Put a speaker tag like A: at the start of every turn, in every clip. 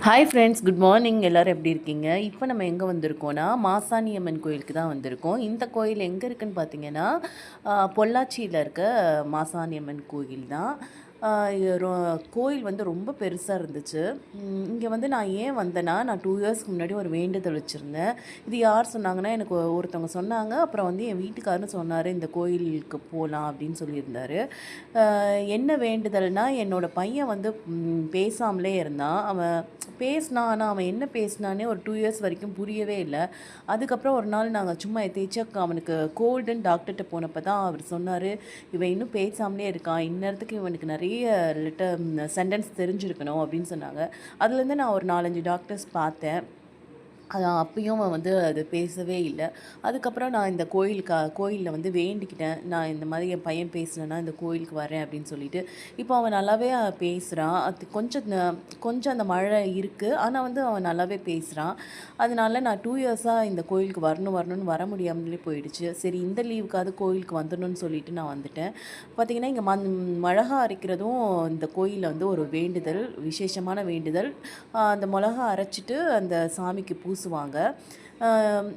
A: Hi friends, good morning. எல்லோரும் எப்படி இருக்கீங்க? இப்போ நம்ம எங்கே வந்திருக்கோன்னா, மாசாணி அம்மன் கோயிலுக்கு தான் வந்திருக்கோம். இந்த கோயில் எங்கே இருக்குன்னு பார்த்தீங்கன்னா, பொள்ளாச்சியில் இருக்க மாசாணி அம்மன் கோயில் தான். ஆ இது கோயில் வந்து ரொம்ப பெருசா இருந்துச்சு. இங்கே வந்து நான் ஏன் வந்தேன்னா, நான் 2 இயர்ஸ்க்கு முன்னாடி ஒரு வேண்டுதல் வச்சுருந்தேன். இது யார் சொன்னாங்கன்னா, எனக்கு ஒருத்தவங்க சொன்னாங்க. அப்புறம் வந்து என் வீட்டுக்காரரும் சொன்னாரு, "இந்த கோயிலுக்கு போலாம்" அப்படின்னு சொல்லியிருந்தாரு. என்ன வேண்டுதல்னா, என்னோட பையன் வந்து பேசாமலே இருந்தான். அவன் பேசினான். ஆனா, அவன் என்ன பேசினான்னே ஒரு 2 இயர்ஸ் வரைக்கும் புரியவே இல்ல. அதுக்கப்புறம் ஒரு நாள் நாங்க சும்மா எதேர்ச்சியா அவனுக்கு கோல்டுன்னு டாக்டர்ட்ட போனப்ப தான் அவர் சொன்னாரு, "இவன் இன்னும் பேசாமலே இருக்கான். இந்நேரத்துக்கு இவனுக்கு நெறைய சென்டென்ஸ் தெரிஞ்சிருக்கணும்" அப்படின்னு சொன்னாங்க. அதுலேருந்து நான் ஒரு 4, 5 டாக்டர்ஸ் பார்த்தேன். அதான் அப்பயும் அவன் வந்து அது பேசவே இல்ல. அதுக்கப்புறம் நான் இந்த கோயில்ல வந்து வேண்டிக்கிட்டேன். நான் இந்த மாதிரி என் பையன் பேசலன்னா இந்த கோயிலுக்கு வரேன் அப்படின்னு சொல்லிட்டு. இப்போ அவன் நல்லாவே பேசுறான். அது கொஞ்சம் அந்த மழை இருக்கு. ஆனா வந்து அவன் நல்லாவே பேசுறான். அதனால நான் 2 இயர்ஸா இந்த கோயிலுக்கு வரணும்னு வர முடியாமலே போயிடுச்சு. சரி இந்த லீவுக்காவது கோயிலுக்கு வந்துடணும்னு சொல்லிட்டு நான் வந்துட்டேன். பார்த்தீங்கன்னா, இங்க மிளகா அரைக்கிறதும் இந்த கோயில்ல வந்து ஒரு வேண்டுதல், விசேஷமான வேண்டுதல். அந்த மிளகா அரைச்சிட்டு அந்த சாமிக்கு பூசுவாங்க.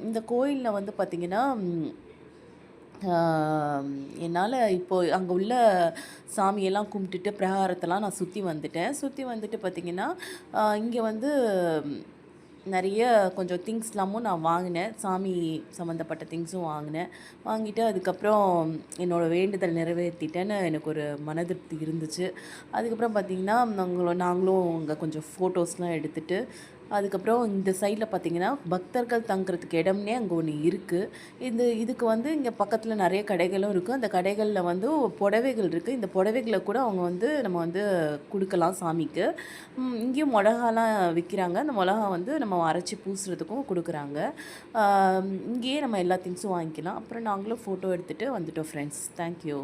A: இந்த கோயில்ல வந்து பார்த்திங்கன்னா, என்னால இப்போ அங்க உள்ள சாமியெல்லாம் கும்பிட்டுட்டு பிரகாரத்தெல்லாம் நான் சுத்தி வந்துட்டேன். சுத்தி வந்துட்டு பார்த்திங்கன்னா, இங்க வந்து நெறைய கொஞ்சம் திங்ஸ்லாமும் நான் வாங்கினேன். சாமி சம்மந்தப்பட்ட திங்ஸும் வாங்கினேன். வாங்கிட்டு அதுக்கப்புறம் என்னோடய வேண்டுதல் நிறைவேத்திட்டேன்னு எனக்கு ஒரு மன திருப்தி இருந்துச்சு. அதுக்கப்புறம் பார்த்திங்கன்னா, நாங்களும் அங்கே கொஞ்சம் ஃபோட்டோஸ்லாம் எடுத்துட்டு, அதுக்கப்புறம் இந்த சைடில் பார்த்திங்கன்னா, பக்தர்கள் தங்குறதுக்கு இடம்னே அங்கே ஒண்ணு இருக்கு. இதுக்கு வந்து இங்கே பக்கத்தில நெறைய கடைகளும் இருக்கு. அந்த கடைகள்ல வந்து புடவைகள் இருக்கு. இந்த புடவைகள கூட அவங்க வந்து நம்ம வந்து குடுக்கலாம் சாமிக்கு. இங்கேயும் மொளகாலாம் விக்கிறாங்க. அந்த மொளகா வந்து நம்ம அரைச்சு பூசுறதுக்கும் குடுக்குறாங்க. இங்கேயே நம்ம எல்லா திங்ஸும் வாங்கிக்கலாம். அப்புறம் நாங்களும் ஃபோட்டோ எடுத்துட்டு வந்துட்டோம் ஃப்ரெண்ட்ஸ். Thank you.